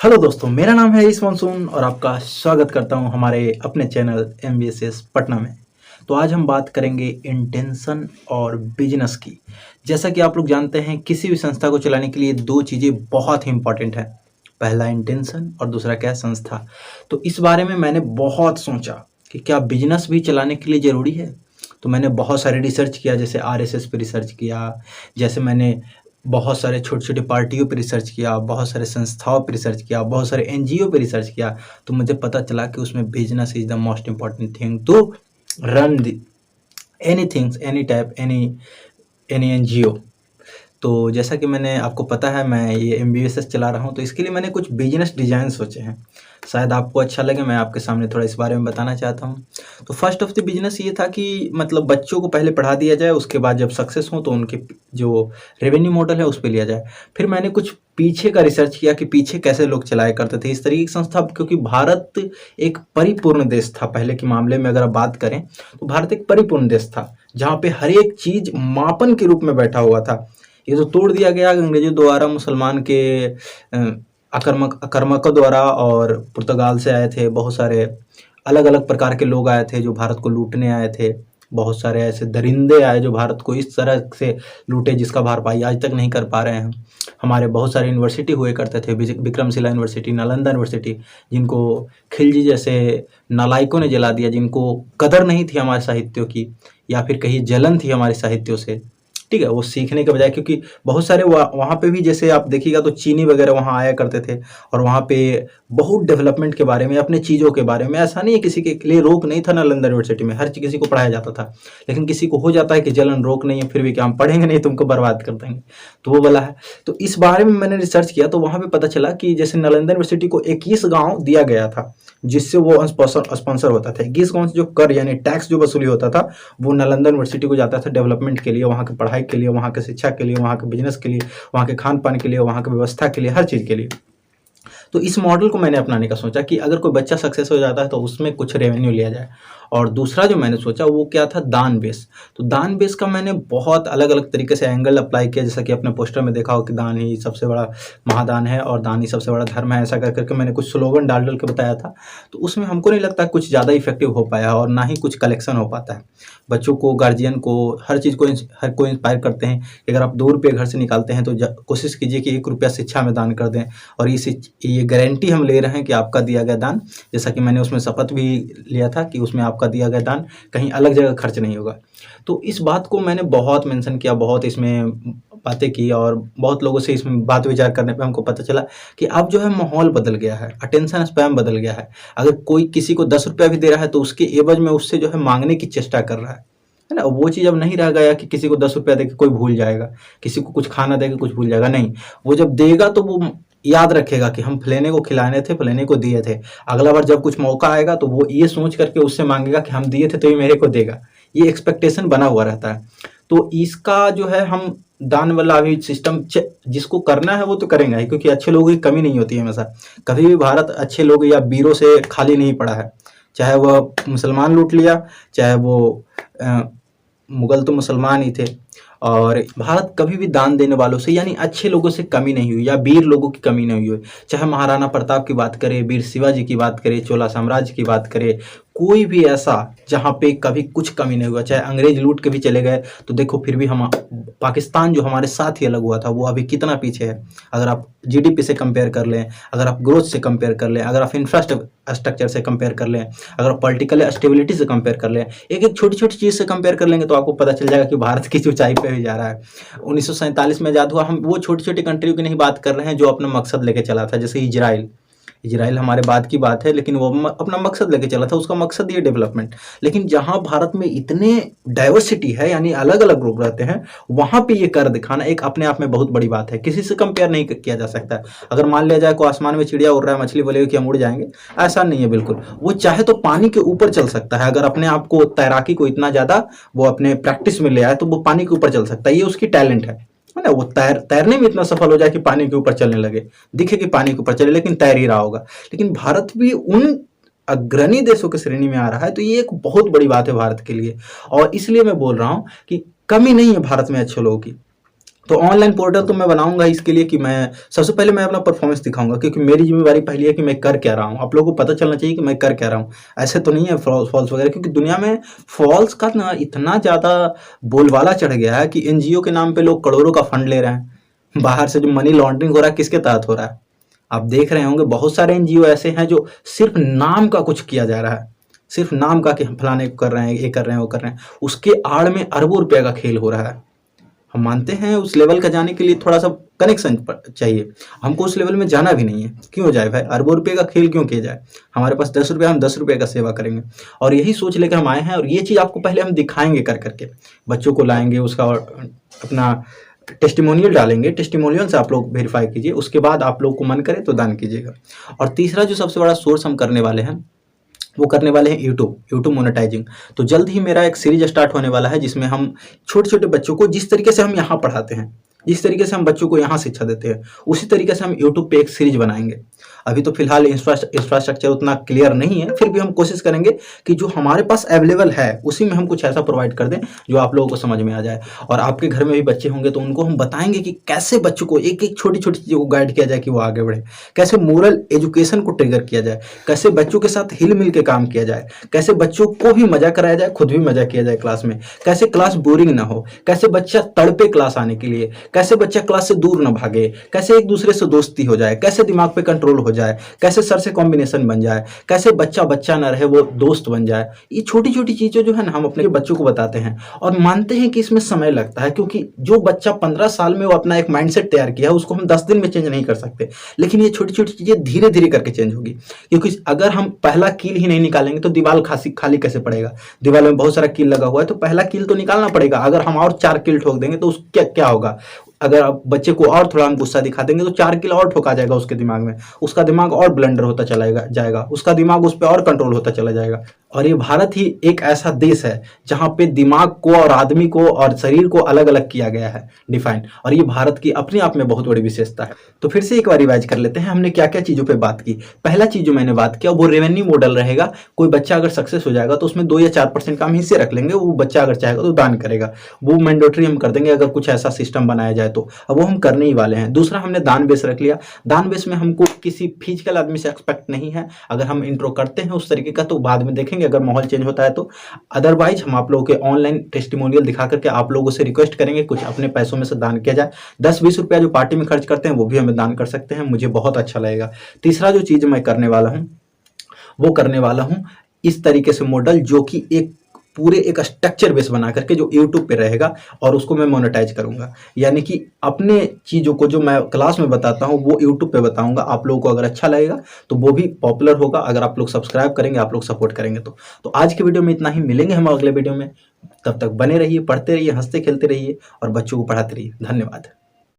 Hello दोस्तों, मेरा नाम है इस मानसून और आपका स्वागत करता हूं हमारे अपने चैनल MBSS पटना में। तो आज हम बात करेंगे इंटेंशन और बिजनेस की। जैसा कि आप लोग जानते हैं, किसी भी संस्था को चलाने के लिए दो चीज़ें बहुत ही इंपॉर्टेंट है। पहला इंटेंशन और दूसरा क्या है, संस्था। तो इस बारे में मैंने बहुत सोचा कि क्या बिजनेस भी चलाने के लिए ज़रूरी है। तो मैंने बहुत सारे रिसर्च किया, जैसे RSS पे रिसर्च किया, जैसे मैंने बहुत सारे छोटे-छोटे पार्टियों पे रिसर्च किया, बहुत सारे संस्थाओं पे रिसर्च किया, बहुत सारे NGO पे रिसर्च किया। तो मुझे पता चला कि उसमें business is the most important thing to run the anythings, any type, any NGO। तो जैसा कि मैंने आपको पता है, मैं ये MBSS चला रहा हूँ, तो इसके लिए मैंने कुछ बिजनेस डिज़ाइन सोचे हैं। शायद आपको अच्छा लगे, मैं आपके सामने थोड़ा इस बारे में बताना चाहता हूँ। तो फर्स्ट ऑफ द बिजनेस ये था कि मतलब बच्चों को पहले पढ़ा दिया जाए, उसके बाद जब सक्सेस हो तो उनके जो रेवेन्यू मॉडल है उस पे लिया जाए। फिर मैंने कुछ पीछे का रिसर्च किया कि पीछे कैसे लोग चलाया करते थे इस तरीके की संस्था, क्योंकि भारत एक परिपूर्ण देश था। पहले के मामले में अगर आप बात करें तो भारत एक परिपूर्ण देश था, जहाँ पे हर एक चीज़ मापन के रूप में बैठा हुआ था। ये तो तोड़ दिया गया अंग्रेजों द्वारा, मुसलमान के आक्रामकों द्वारा, और पुर्तगाल से आए थे बहुत सारे अलग अलग प्रकार के लोग आए थे जो भारत को लूटने आए थे। बहुत सारे ऐसे दरिंदे आए जो भारत को इस तरह से लूटे जिसका भरपाई आज तक नहीं कर पा रहे हैं। हमारे बहुत सारे यूनिवर्सिटी हुए करते थे, विक्रमशिला यूनिवर्सिटी, नालंदा यूनिवर्सिटी, जिनको खिलजी जैसे नालायकों ने जला दिया, जिनको कदर नहीं थी हमारे साहित्यों की, या फिर कहीं जलन थी हमारे साहित्यों से। ठीक है, वो सीखने के बजाय, क्योंकि बहुत सारे वहाँ पे भी जैसे आप देखिएगा तो चीनी वगैरह वहाँ आया करते थे, और वहाँ पे बहुत डेवलपमेंट के बारे में, अपने चीज़ों के बारे में, ऐसा नहीं है किसी के लिए रोक नहीं था नालंदा यूनिवर्सिटी में, हर चीज़ किसी को पढ़ाया जाता था। लेकिन किसी को हो जाता है कि जलन, रोक नहीं है, फिर भी क्या हम पढ़ेंगे नहीं, तुमको बर्बाद कर देंगे, तो वो वाला है। तो इस बारे में मैंने रिसर्च किया, तो वहाँ पे पता चला कि जैसे नालंदा यूनिवर्सिटी को 21 गाँव दिया गया था जिससे वो स्पॉन्सर होता था। 21 गाँव से जो कर यानी टैक्स जो वसूली होता था, वो नालंदा यूनिवर्सिटी को जाता था डेवलपमेंट के लिए, वहाँ की पढ़ाई के लिए, वहाँ की शिक्षा के लिए, वहाँ के बिजनेस के लिए, वहाँ के खान पान के लिए, वहाँ की व्यवस्था के लिए, हर चीज़ के लिए। तो इस मॉडल को मैंने अपनाने का सोचा कि अगर कोई बच्चा सक्सेस हो जाता है तो उसमें कुछ रेवेन्यू लिया जाए। और दूसरा जो मैंने सोचा वो क्या था, दान बेस। तो दान बेस का मैंने बहुत अलग अलग तरीके से एंगल अप्लाई किया, जैसा कि अपने पोस्टर में देखा हो कि दान ही सबसे बड़ा महादान है और दान ही सबसे बड़ा धर्म है, ऐसा कर करके मैंने कुछ स्लोगन डाल डाल के बताया था। तो उसमें हमको नहीं लगता कुछ ज़्यादा इफेक्टिव हो पाया, और ना ही कुछ कलेक्शन हो पाता है। बच्चों को, गार्जियन को, हर चीज़ को, हर कोई इंस्पायर करते हैं कि अगर आप 2 रुपये घर से निकालते हैं तो कोशिश कीजिए कि 1 रुपया शिक्षा में दान कर दें। और ये गारंटी हम ले रहे हैं कि आपका दिया गया दान, जैसा कि मैंने उसमें शपथ भी लिया था कि उसमें आपका दिया गया दान कहीं अलग जगह खर्च नहीं होगा। तो इस बात को मैंने बहुत मेंशन किया, बहुत इसमें बातें की, और बहुत लोगों से इसमें बात विचार करने पे हमको पता चला कि अब जो है माहौल बदल गया है, अटेंशन स्पैम बदल गया है। अगर कोई किसी को 10 रुपया भी दे रहा है तो उसके एवज में उससे जो है मांगने की चेष्टा कर रहा है ना। वो चीज़ अब नहीं रह गया कि किसी को 10 रुपया दे के कोई भूल जाएगा, किसी को कुछ खाना दे के कुछ भूल जाएगा। नहीं, वो जब देगा तो वो याद रखेगा कि हम फलाने को खिलाने थे, फलाने को दिए थे। अगला बार जब कुछ मौका आएगा तो वो ये सोच करके उससे मांगेगा कि हम दिए थे तो ये मेरे को देगा। ये एक्सपेक्टेशन बना हुआ रहता है। तो इसका जो है हम दान वाला अभी सिस्टम जिसको करना है वो तो करेंगे ही, क्योंकि अच्छे लोगों की कमी नहीं होती है हमेशा। कभी भी भारत अच्छे लोग या वीरों से खाली नहीं पड़ा है। चाहे वह मुसलमान लूट लिया, चाहे वो मुगल तो मुसलमान ही थे। और भारत कभी भी दान देने वालों से यानी अच्छे लोगों से कमी नहीं हुई, या वीर लोगों की कमी नहीं हुई। चाहे महाराणा प्रताप की बात करें, वीर शिवाजी की बात करें, चोला साम्राज्य की बात करें, कोई भी ऐसा जहाँ पे कभी कुछ कमी नहीं हुआ। चाहे अंग्रेज लूट के भी चले गए तो देखो फिर भी हम पाकिस्तान जो हमारे साथ ही अलग हुआ था वो अभी कितना पीछे है। अगर आप GDP से कंपेयर कर लें, अगर आप ग्रोथ से कंपेयर कर लें, अगर आप इंफ्रास्ट्रक्चर से कंपेयर कर लें, अगर आप पॉलिटिकल स्टेबिलिटी से कंपेयर कर लें, एक एक छोटी छोटी चीज़ से कंपेयर कर लेंगे तो आपको पता चल जाएगा कि भारत किस ऊंचाई पे भी जा रहा है। 1947 में आज़ाद हुआ। हम वो छोटी छोटी कंट्रियों की नहीं बात कर रहे हैं जो अपना मकसद लेके चला था, जैसे इजराइल। इजराइल हमारे बाद की बात है, लेकिन वो अपना मकसद लेके चला था, उसका मकसद ये डेवलपमेंट। लेकिन जहां भारत में इतने डाइवर्सिटी है यानी अलग अलग लोग रहते हैं, वहां पे ये कर दिखाना एक अपने आप में बहुत बड़ी बात है, किसी से कंपेयर नहीं किया जा सकता। अगर मान लिया जाए को आसमान में चिड़िया उड़ रहा है, मछली बोलेगी कि हम उड़ जाएंगे, ऐसा नहीं है बिल्कुल। वो चाहे तो पानी के ऊपर चल सकता है, अगर अपने आप को, तैराकी को इतना ज्यादा वो अपने प्रैक्टिस में ले आए तो वो पानी के ऊपर चल सकता है। ये उसकी टैलेंट है ना। वो तैरने में इतना सफल हो जाए कि पानी के ऊपर चलने लगे, दिखे कि पानी के ऊपर चले, लेकिन तैर ही रहा होगा। लेकिन भारत भी उन अग्रणी देशों की श्रेणी में आ रहा है, तो ये एक बहुत बड़ी बात है भारत के लिए। और इसलिए मैं बोल रहा हूं कि कमी नहीं है भारत में अच्छे लोगों की। तो ऑनलाइन पोर्टल तो मैं बनाऊंगा इसके लिए कि मैं सबसे पहले मैं अपना परफॉर्मेंस दिखाऊंगा, क्योंकि मेरी जिम्मेदारी पहली है कि मैं कर क्या रहा हूँ। आप लोगों को पता चलना चाहिए कि मैं कर क्या रहा हूँ। ऐसे तो नहीं है फॉल्स वगैरह, क्योंकि दुनिया में फॉल्स का ना इतना ज़्यादा बोलबाला चढ़ गया है कि एनजीओ के नाम पे लोग करोड़ों का फंड ले रहे हैं। बाहर से जो मनी लॉन्ड्रिंग हो रहा है किसके तहत हो रहा है? आप देख रहे होंगे बहुत सारे एनजीओ ऐसे हैं जो सिर्फ नाम का कुछ किया जा रहा है, सिर्फ नाम का कि हम फलाने को कर रहे हैं, ये कर रहे हैं, वो कर रहे हैं, उसके आड़ में अरबों रुपए का खेल हो रहा है। हम मानते हैं उस लेवल का जाने के लिए थोड़ा सा कनेक्शन चाहिए, हमको उस लेवल में जाना भी नहीं है। क्यों जाए भाई, अरबों रुपए का खेल क्यों किया जाए? हमारे पास 10 रुपये, हम 10 रुपये का सेवा करेंगे। और यही सोच लेकर हम आए हैं, और ये चीज़ आपको पहले हम दिखाएंगे कर करके, बच्चों को लाएंगे, उसका अपना टेस्टिमोनियल डालेंगे, टेस्टिमोनियल से आप लोग वेरीफाई कीजिए, उसके बाद आप लोग को मन करे तो दान कीजिएगा। और तीसरा जो सबसे बड़ा सोर्स हम करने वाले हैं वो करने वाले हैं यूट्यूब मोनेटाइजिंग। तो जल्द ही मेरा एक सीरीज स्टार्ट होने वाला है जिसमें हम छोटे छोटे बच्चों को, जिस तरीके से हम यहाँ पढ़ाते हैं, जिस तरीके से हम बच्चों को यहाँ शिक्षा देते हैं, उसी तरीके से हम यूट्यूब पे एक सीरीज बनाएंगे। अभी तो फिलहाल इंफ्रास्ट्रक्चर उतना क्लियर नहीं है, फिर भी हम कोशिश करेंगे कि जो हमारे पास अवेलेबल है उसी में हम कुछ ऐसा प्रोवाइड कर दें जो आप लोगों को समझ में आ जाए। और आपके घर में भी बच्चे होंगे तो उनको हम बताएंगे कि कैसे बच्चों को एक एक छोटी छोटी चीज़ों को गाइड किया जाए कि वो आगे बढ़े, कैसे मोरल एजुकेशन को ट्रिगर किया जाए, कैसे बच्चों के साथ हिल मिल के काम किया जाए, कैसे बच्चों को भी मजा कराया जाए, खुद भी मजा किया जाए क्लास में, कैसे क्लास बोरिंग ना हो, कैसे बच्चा तड़पे क्लास आने के लिए, कैसे बच्चा क्लास से दूर ना भागे, कैसे एक दूसरे से दोस्ती हो जाए, कैसे दिमाग पे कंट्रोल हो जाए, कैसे सर से कॉम्बिनेशन बन जाए, कैसे बच्चा बच्चा ना रहे वो दोस्त बन जाए। ये छोटी छोटी चीज़ें जो है ना हम अपने बच्चों को बताते हैं, और मानते हैं कि इसमें समय लगता है, क्योंकि जो बच्चा 15 साल में वो अपना एक माइंडसेट तैयार किया है उसको हम 10 दिन में चेंज नहीं कर सकते, लेकिन ये छोटी छोटी चीज़ें धीरे धीरे करके चेंज होगी। क्योंकि अगर हम पहला कील ही नहीं निकालेंगे तो दीवार खाली कैसे पड़ेगा? दीवार में बहुत सारा कील लगा हुआ है तो पहला कील तो निकालना पड़ेगा। अगर हम और 4 कील ठोक देंगे तो उस क्या होगा? अगर आप बच्चे को और थोड़ा हम गुस्सा दिखा देंगे तो 4 कील और ठोका जाएगा उसके दिमाग में, उसका दिमाग और ब्लंडर होता चला जाएगा, उसका दिमाग उस पर और कंट्रोल होता चला जाएगा। और ये भारत ही एक ऐसा देश है जहाँ पे दिमाग को और आदमी को और शरीर को अलग अलग किया गया है, डिफाइन, और ये भारत की अपने आप में बहुत बड़ी विशेषता है। तो फिर से एक बार रिवाइज कर लेते हैं हमने क्या क्या चीज़ों पे बात की। पहला चीज़ जो मैंने बात किया वो रेवेन्यू मॉडल रहेगा। कोई बच्चा अगर सक्सेस हो जाएगा तो उसमें 2 या 4% का हम हिस्से रख लेंगे, वो बच्चा अगर चाहेगा तो दान करेगा, वो मैंडेटरी हम कर देंगे अगर कुछ ऐसा सिस्टम बनाया जाए तो। अब वो हम करने ही वाले हैं। दूसरा हमने दान बेस रख लिया। दान बेस में हमको किसी फिजिकल आदमी से एक्सपेक्ट नहीं है, अगर हम इंट्रो करते हैं उस तरीके का तो बाद में देखेंगे अगर माहौल चेंज होता है तो। अदरवाइज हम आप लोगों के ऑनलाइन टेस्टिमोनियल दिखा करके आप लोगों से रिक्वेस्ट करेंगे कुछ अपने पैसों में से दान किया जाए। 10-20 रुपया जो पार्टी में खर्च करते हैं वो भी हमें दान कर सकते हैं, मुझे बहुत अच्छा लगेगा। तीसरा जो चीज़ मैं करने वाला हूँ वो करने वाला हूँ इस तरीके से मॉडल, जो कि एक पूरे एक स्ट्रक्चर बेस बना करके जो यूट्यूब पे रहेगा और उसको मैं मोनेटाइज करूंगा। यानी कि अपने चीज़ों को जो मैं क्लास में बताता हूँ वो यूट्यूब पे बताऊंगा। आप लोगों को अगर अच्छा लगेगा तो वो भी पॉपुलर होगा, अगर आप लोग सब्सक्राइब करेंगे, आप लोग सपोर्ट करेंगे तो आज के वीडियो में इतना ही। मिलेंगे हम अगले वीडियो में, तब तक बने रहिए, पढ़ते रहिए, हंसते खेलते रहिए और बच्चों को पढ़ाते रहिए। धन्यवाद।